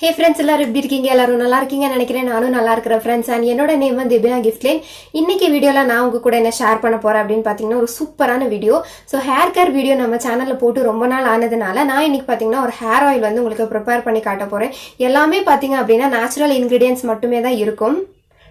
Hey friends, எல்லாரும் எப்படி இருக்கீங்க? எல்லாரும் நல்லா இருக்கீங்கன்னு நினைக்கிறேன். நானும் நல்லா இருக்கிறேன் friends. And என்னோட நேம் வந்து திவ்யா கிஃப்ட் லைன். இன்னைக்கு வீடியோல நான் உங்க கூட என்ன ஷேர் பண்ண போறேன் அப்படின்னு பாத்தீங்கன்னா ஒரு சூப்பரான video. So hair care video நம்ம சேனல்ல போட்டு ரொம்ப நாள் ஆனதுனால நான் இன்னைக்கு பாத்தீங்கன்னா ஒரு ஹேர் ஆயில் வந்து உங்களுக்கு ப்ரிப்பேர் பண்ணி காட்ட போறேன். எல்லாமே பாத்தீங்க அப்படின்னா நேச்சுரல் இன்கிரீடியன்ஸ் மட்டுமே தான் இருக்கும்.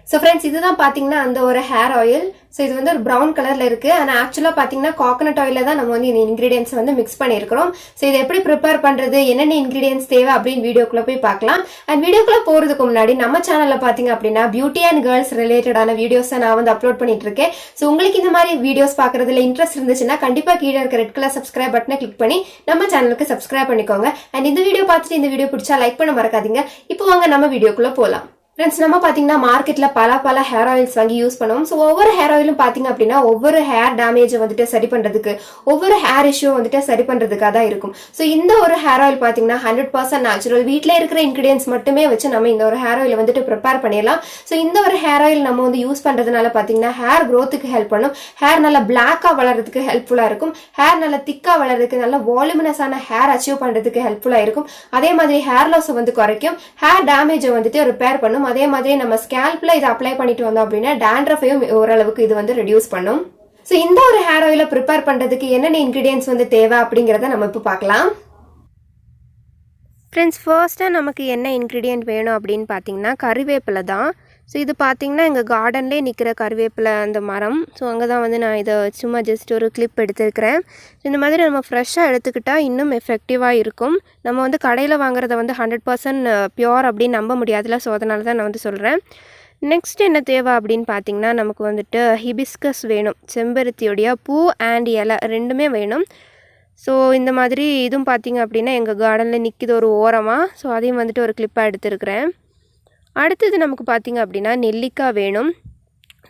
ஸோ ஃப்ரெண்ட்ஸ் இதுதான் பார்த்தீங்கன்னா அந்த ஒரு ஹேர் ஆயில். ஸோ இது வந்து ஒரு ப்ரௌன் கலரில் இருக்குது. ஆனால் ஆக்சுவலாக பார்த்தீங்கன்னா காக்கனட் ஆயிலில் தான் நம்ம வந்து இந்த இன்கிரீடியன்ஸ் வந்து மிக்ஸ் பண்ணியிருக்கிறோம். ஸோ இதை எப்படி ப்ரிப்பேர் பண்ணுறது, என்னென்ன இன்கிரீடியன்ஸ் தேவை அப்படின்னு வீடியோக்குள்ளே போய் பார்க்கலாம். அண்ட் வீடியோக்குள்ளே போகிறதுக்கு முன்னாடி நம்ம சேனலில் பார்த்தீங்க அப்படின்னா பியூட்டி அண்ட் கேர்ள்ஸ் ரிலேட்டடான வீடியோஸை நான் வந்து அப்லோட் பண்ணிட்டு இருக்கேன். ஸோ உங்களுக்கு இந்த மாதிரி வீடியோஸ் பார்க்குறதுல இன்ட்ரெஸ்ட் இருந்துச்சுன்னா கண்டிப்பாக கீழே இருக்க ரெட் கலர் சப்ஸ்கிரைப் பட்டனை கிளிக் பண்ணி நம்ம சேனலுக்கு சப்ஸ்கிரைப் பண்ணிக்கோங்க. அண்ட் இந்த வீடியோ பார்த்துட்டு இந்த வீடியோ பிடிச்சா லைக் பண்ண மறக்காதீங்க. இப்போ வாங்க நம்ம வீடியோக்குள்ளே போகலாம். ஃப்ரெண்ட்ஸ் நம்ம பார்த்தீங்கன்னா மார்க்கெட்டில் பல ஹேர் ஆயில்ஸ் வாங்கி யூஸ் பண்ணுவோம். ஸோ ஒவ்வொரு ஹேர் ஆயிலும் பார்த்தீங்க அப்படின்னா ஒவ்வொரு ஹேர் டேமேஜை வந்துட்டு சரி பண்ணுறதுக்கு, ஒவ்வொரு ஹேர் இஷ்யூ வந்துட்டு சரி பண்ணுறதுக்காக தான் இருக்கும். ஸோ இந்த ஒரு ஹேர் ஆயில் பார்த்தீங்கன்னா 100% நேச்சுரல், வீட்டில் இருக்கிற இன்கிரீடியன்ஸ் மட்டுமே வச்சு நம்ம இந்த ஒரு ஹேர் ஆயில் வந்துட்டு ப்ரிப்பேர் பண்ணிடலாம். ஸோ இந்த ஒரு ஹேர் ஆயில் நம்ம வந்து யூஸ் பண்ணுறதுனால பார்த்தீங்கன்னா ஹேர் க்ரோத்துக்கு ஹெல்ப் பண்ணும், ஹேர் நல்லா பிளாக்காக வளர்றதுக்கு ஹெல்ப்ஃபுல்லாக இருக்கும், ஹேர் நல்லா திக்காக வளர்றதுக்கு, நல்ல வால்யூமினஸான ஹேர் அச்சீவ் பண்ணுறதுக்கு ஹெல்ப்ஃபுல்லாக இருக்கும். அதே மாதிரி ஹேர் லாஸை வந்து குறைக்கும், ஹேர் டேமேஜை வந்துட்டு ரிப்பேர் பண்ணும். அதே மாதிரி நம்ம ஸ்கேல்ப்ல இதை அப்ளை பண்ணிட்டு வந்தோம் அப்படின்னா டேண்ட்ரஃபையும் ஓரளவுக்கு இது வந்து ரெடியூஸ் பண்ணும். ஸோ இந்த ஒரு ஹேர் ஆயிலை ப்ரிப்பேர் பண்றதுக்கு என்னென்ன இன்கிரீடியன்ஸ் வந்து தேவை அப்படிங்கிறத நம்ம இப்போ பார்க்கலாம். ஃப்ரெண்ட்ஸ் ஃபர்ஸ்ட்டாக நமக்கு என்ன இன்க்ரீடியன்ட் வேணும் அப்படின்னு பார்த்தீங்கன்னா கறிவேப்பிலை தான். ஸோ இது பார்த்தீங்கன்னா எங்கள் கார்டன்லேயே நிற்கிற கறிவேப்பிலை அந்த மரம். ஸோ அங்கே தான் வந்து நான் இதை சும்மா ஜஸ்ட் ஒரு கிளிப் எடுத்துருக்கிறேன். இந்த மாதிரி நம்ம ஃப்ரெஷ்ஷாக எடுத்துக்கிட்டால் இன்னும் எஃபெக்டிவாக இருக்கும். நம்ம வந்து கடையில் வாங்குறத வந்து 100% பியோர் அப்படின்னு நம்ப முடியாதுல. ஸோ அதனால தான் நான் வந்து சொல்கிறேன். நெக்ஸ்ட் என்ன தேவை அப்படின்னு பார்த்தீங்கன்னா நமக்கு வந்துட்டு ஹிபிஸ்கஸ் வேணும், செம்பருத்தியோடைய பூ அண்ட் இலை ரெண்டுமே வேணும். ஸோ இந்த மாதிரி இதுவும் பார்த்தீங்க அப்படின்னா எங்கள் கார்டனில் நிற்கிது ஒரு ஓரமாக. ஸோ அதையும் வந்துட்டு ஒரு கிளிப்பாக எடுத்துருக்கிறேன். அடுத்தது நமக்கு பார்த்திங்க அப்படின்னா நெல்லிக்காய் வேணும்.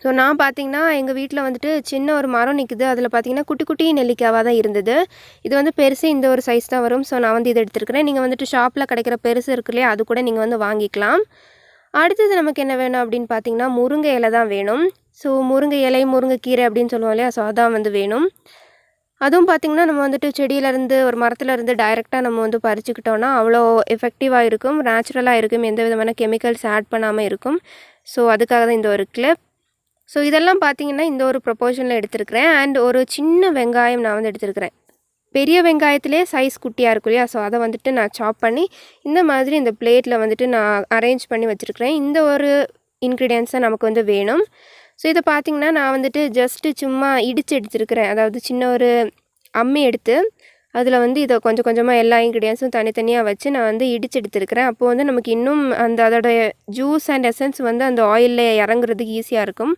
ஸோ நான் பார்த்திங்கன்னா எங்கள் வீட்டில் வந்துட்டு சின்ன ஒரு மரம் நிற்குது, அதில் பார்த்திங்கன்னா குட்டி குட்டி நெல்லிக்காவாக தான் இருந்தது. இது வந்து பெருசு இந்த ஒரு சைஸ் தான் வரும். ஸோ நான் வந்து இதை எடுத்துருக்கிறேன். நீங்கள் வந்துட்டு ஷாப்பில் கிடைக்கிற பெருசு இருக்கு இல்லையா, அது கூட நீங்கள் வந்து வாங்கிக்கலாம். அடுத்தது நமக்கு என்ன வேணும் அப்படின்னு பார்த்திங்கன்னா முருங்கை இலை தான் வேணும். ஸோ முருங்கை இலை, முருங்கைக்கீரை அப்படின்னு சொல்லுவோம் இல்லையா, ஸோ அதான் வந்து வேணும். அதுவும் பார்த்திங்கன்னா நம்ம வந்துட்டு செடியிலேருந்து ஒரு மரத்துலேருந்து டைரெக்டாக நம்ம வந்து பறிச்சுக்கிட்டோன்னா அவ்வளோ எஃபெக்டிவாக இருக்கும், நேச்சுரலாக இருக்கும், எந்த விதமான கெமிக்கல்ஸ் ஆட் பண்ணாமல் இருக்கும். ஸோ அதுக்காக தான் இந்த ஒரு கிளிப். ஸோ இதெல்லாம் பார்த்திங்கன்னா இந்த ஒரு ப்ரொப்போர்ஷனில் எடுத்துருக்கிறேன். அண்ட் ஒரு சின்ன வெங்காயம் நான் வந்து எடுத்துருக்கிறேன். பெரிய வெங்காயத்திலே சைஸ் குட்டியாக இருக்கும் இல்லையா, ஸோ அதை வந்துட்டு நான் சாப் பண்ணி இந்த மாதிரி இந்த பிளேட்டில் வந்துட்டு நான் அரேஞ்ச் பண்ணி வச்சுருக்கிறேன். இந்த ஒரு இன்க்ரீடியன்ஸை நமக்கு வந்து வேணும். ஸோ இதை பார்த்திங்கன்னா நான் வந்துட்டு ஜஸ்ட்டு சும்மா இடித்து எடுத்துருக்கிறேன். அதாவது சின்ன ஒரு அம்மி எடுத்து அதில் வந்து இதை கொஞ்சம் கொஞ்சமாக எல்லா இன்க்ரீடியன்ஸும் தனித்தனியாக வச்சு நான் வந்து இடித்து எடுத்துருக்கிறேன். அப்போது வந்து நமக்கு இன்னும் அதோடைய ஜூஸ் அண்ட் எசன்ஸ் வந்து அந்த ஆயிலில் இறங்குறதுக்கு ஈஸியாக இருக்கும்.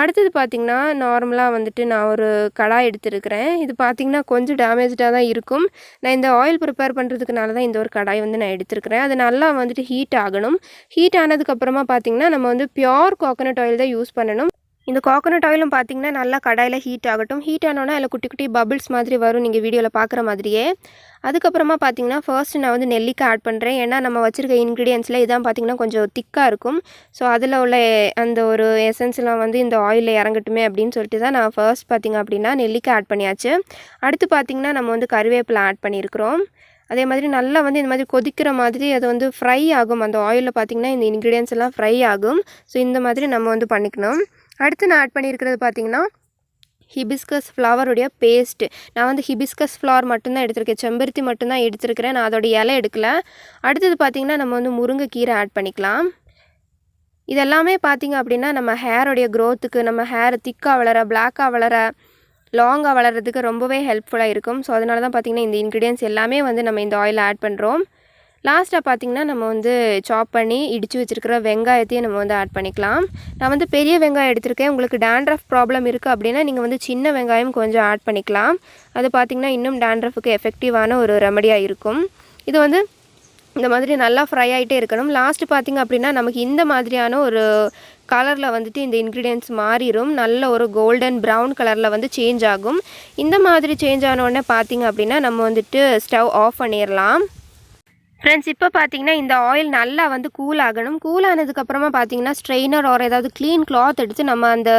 அடுத்தது பார்த்திங்கன்னா நார்மலாக வந்துட்டு நான் ஒரு கடாய் எடுத்துருக்கிறேன். இது பார்த்திங்கன்னா கொஞ்சம் டேமேஜாக தான் இருக்கும். நான் இந்த ஆயில் ப்ரிப்பேர் பண்ணுறதுக்குனால தான் இந்த ஒரு கடாய் வந்து நான் எடுத்துருக்கிறேன். அது நல்லா வந்துட்டு ஹீட் ஆகணும். ஹீட் ஆனதுக்கப்புறமா பார்த்திங்கன்னா நம்ம வந்து பியோர் கோகோனட் ஆயில் தான் யூஸ் பண்ணணும். இந்த கோகோனட் ஆயிலும் பார்த்திங்கன்னா நல்லா கடாயில் ஹீட் ஆகட்டும். ஹீட் ஆனோன்னா அதில் குட்டி குட்டி பபிள்ஸ் மாதிரி வரும், நீங்கள் வீடியோவில் பார்க்குற மாதிரியே. அதுக்கப்புறமா பார்த்திங்கன்னா ஃபர்ஸ்ட் நான் வந்து நெல்லிக்காய் ஆட் பண்ணுறேன். ஏன்னா நம்ம வச்சுருக்க இன்க்ரீடியன்ஸில் இதான் பார்த்திங்கன்னா கொஞ்சம் திக்காக இருக்கும். ஸோ அதில் உள்ள அந்த ஒரு எசன்ஸ்லாம் வந்து இந்த ஆயிலில் இறங்கட்டுமே அப்படின்னு சொல்லிட்டு தான் நான் ஃபர்ஸ்ட் பார்த்திங்க அப்படின்னா நெல்லிக்காய் ஆட் பண்ணியாச்சு. அடுத்து பார்த்திங்கன்னா நம்ம வந்து கறிவேப்பிலை ஆட் பண்ணியிருக்கிறோம். அதே மாதிரி நல்லா வந்து இந்த மாதிரி கொதிக்கிற மாதிரி அது வந்து ஃப்ரை ஆகும். அந்த ஆயிலில் பார்த்திங்கன்னா இந்த இன்க்ரீடியன்ஸ் எல்லாம் ஃப்ரை ஆகும். ஸோ இந்த மாதிரி நம்ம வந்து பண்ணிக்கணும். அடுத்து நான் ஆட் பண்ணியிருக்கிறது பார்த்திங்கன்னா ஹிபிஸ்கஸ் ஃப்ளவருடைய பேஸ்ட்டு. நான் வந்து ஹிபிஸ்கஸ் ஃப்ளவர் மட்டும்தான் எடுத்திருக்கேன், செம்பருத்தி மட்டும்தான் எடுத்துருக்கிறேன், நான் அதோட இலை எடுக்கல. அடுத்தது பார்த்திங்கன்னா நம்ம வந்து முருங்கைக்கீரை ஆட் பண்ணிக்கலாம். இதெல்லாமே பார்த்திங்க அப்படின்னா நம்ம ஹேருடைய க்ரோத்துக்கு, நம்ம ஹேர் திக்காக வளர, பிளாக்காக வளர, லாங்காக வளர்கிறதுக்கு ரொம்பவே ஹெல்ப்ஃபுல்லாக இருக்கும். ஸோ அதனால தான் பார்த்திங்கன்னா இந்த இன்க்ரீடியன்ஸ் எல்லாமே வந்து நம்ம இந்த ஆயிலில் ஆட் பண்ணுறோம். லாஸ்ட்டாக பார்த்திங்கன்னா நம்ம வந்து சாப் பண்ணி இடித்து வச்சுருக்கிற வெங்காயத்தையும் நம்ம வந்து ஆட் பண்ணிக்கலாம். நான் வந்து பெரிய வெங்காயம் எடுத்திருக்கேன். உங்களுக்கு டேண்ட்ரஃப் ப்ராப்ளம் இருக்குது அப்படின்னா நீங்கள் வந்து சின்ன வெங்காயம் கொஞ்சம் ஆட் பண்ணிக்கலாம். அது பார்த்திங்கன்னா இன்னும் டேண்ட்ரஃபுக்கு எஃபெக்டிவான ஒரு ரெமடியாக இருக்கும். இது வந்து இந்த மாதிரி நல்லா ஃப்ரை ஆகிட்டே இருக்கணும். லாஸ்ட்டு பார்த்திங்க அப்படின்னா நமக்கு இந்த மாதிரியான ஒரு கலரில் வந்துட்டு இந்த இன்க்ரீடியன்ட்ஸ் மாறிடும். நல்ல ஒரு கோல்டன் ப்ரௌன் கலரில் வந்து சேஞ்ச் ஆகும். இந்த மாதிரி சேஞ்ச் ஆனோடனே பார்த்திங்க அப்படின்னா நம்ம வந்துட்டு ஸ்டவ் ஆஃப் பண்ணிடலாம். ஃப்ரெண்ட்ஸ் இப்போ பார்த்தீங்கன்னா இந்த ஆயில் நல்லா வந்து கூல் ஆகணும். கூல் ஆனதுக்கப்புறமா பார்த்தீங்கன்னா ஸ்ட்ரெயினர் ஒரு ஏதாவது க்ளீன் கிளாத் எடுத்து நம்ம அந்த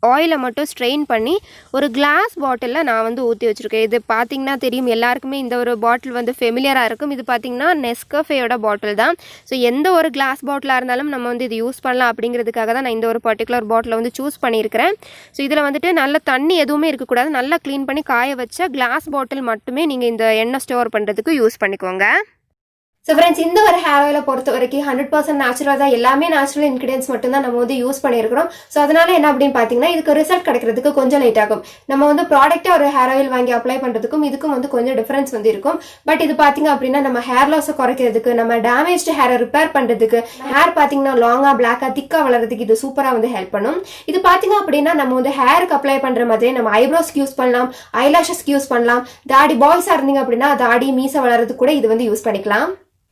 ஆயிலை மட்டும் ஸ்ட்ரெயின் பண்ணி ஒரு கிளாஸ் பாட்டிலில் நான் வந்து ஊற்றி வச்சுருக்கேன். இது பார்த்திங்கன்னா தெரியும் எல்லாருக்குமே, இந்த ஒரு பாட்டில் வந்து ஃபெமிலியராக இருக்கும். இது பார்த்திங்கன்னா நெஸ்கஃபேயோட பாட்டில் தான். ஸோ எந்த ஒரு கிளாஸ் பாட்டிலாக இருந்தாலும் நம்ம வந்து இது யூஸ் பண்ணலாம் அப்படிங்கிறதுக்காக தான் நான் இந்த ஒரு பர்டிகுலர் பாட்டிலை வந்து சூஸ் பண்ணியிருக்கிறேன். ஸோ இதில் வந்துட்டு நல்ல தண்ணி எதுவுமே இருக்கக்கூடாது, நல்லா க்ளீன் பண்ணி காய வச்ச கிளாஸ் பாட்டில் மட்டுமே நீங்கள் இந்த எண்ணெய் ஸ்டோர் பண்ணுறதுக்கு யூஸ் பண்ணிக்கோங்க. ஸோ ஃப்ரெண்ட்ஸ், இந்த ஒரு ஹேர் ஆயிலை பொறுத்த வரைக்கும் 100% நேச்சுரல் தான். எல்லாமே நேச்சுரல் இன்க்ரீடியன்ஸ் மட்டும் தான் நம்ம வந்து யூஸ் பண்ணியிருக்கிறோம். ஸோ அதனால என்ன அப்படின்னு பார்த்தீங்கன்னா, இதுக்கு ரிசல்ட் கிடைக்கிறதுக்கு கொஞ்சம் லேட் ஆகும். நம்ம வந்து ப்ராடக்டாக ஒரு ஹேர் ஆயில் வாங்கி அப்ளை பண்ணுறதுக்கும் இதுக்கும் வந்து கொஞ்சம் டிஃபரன்ஸ் வந்து இருக்கும். பட் இது பார்த்தீங்க அப்படின்னா நம்ம ஹேர் லாஸை குறைக்கிறதுக்கு, நம்ம டேமேஜ்டு ஹேரை ரிப்பேர் பண்ணுறதுக்கு, ஹேர் பார்த்தீங்கன்னா லாங்காக பிளாக்காக திக்காக வளர்றதுக்கு இது சூப்பராக வந்து ஹெல்ப் பண்ணும். இது பார்த்தீங்க அப்படின்னா நம்ம வந்து ஹேருக்கு அப்ளை பண்ணுற மாதிரி நம்ம ஐப்ரோஸ்க்கு யூஸ் பண்ணலாம், ஐலாஷஸ்க்கு யூஸ் பண்ணலாம். தாடி பாய்ஸாக இருந்தீங்க அப்படின்னா தாடி மீசை வளர்றதுக்கு கூட இது வந்து யூஸ் பண்ணிக்கலாம்.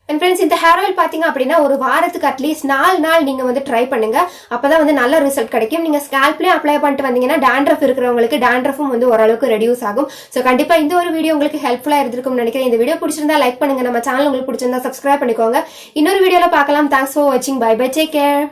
அண்ட் ஃப்ரெண்ட்ஸ், இந்த ஹேர் ஆயில் பார்த்தீங்க அப்படின்னா ஒரு வாரத்துக்கு அட்லீஸ்ட் 4 நாள் நீங்கள் வந்து ட்ரை பண்ணுங்க. அப்போதான் வந்து நல்ல ரிசல்ட் கிடைக்கும். நீங்கள் ஸ்கேல்ப்லேயே அப்ளை பண்ணிட்டு வந்தீங்கன்னா dandruff இருக்கிறவங்களுக்கு dandruffும் வந்து ஓரளவுக்கு ரெடியூஸ் ஆகும். ஸோ கண்டிப்பாக இந்த ஒரு வீடியோ உங்களுக்கு ஹெல்ப்ஃபுல்லாக இருந்திருக்கும்னு நினைக்கிறேன். இந்த வீடியோ பிடிச்சிருந்தா லைக் பண்ணுங்க, நம்ம சேனல் உங்களுக்கு பிடிச்சிருந்தா சப்ஸ்கிரைப் பண்ணிக்கோங்க. இன்னொரு வீடியோவில் பார்க்கலாம். தேங்க்ஸ் ஃபார் வாட்சிங். Bye bye, take care.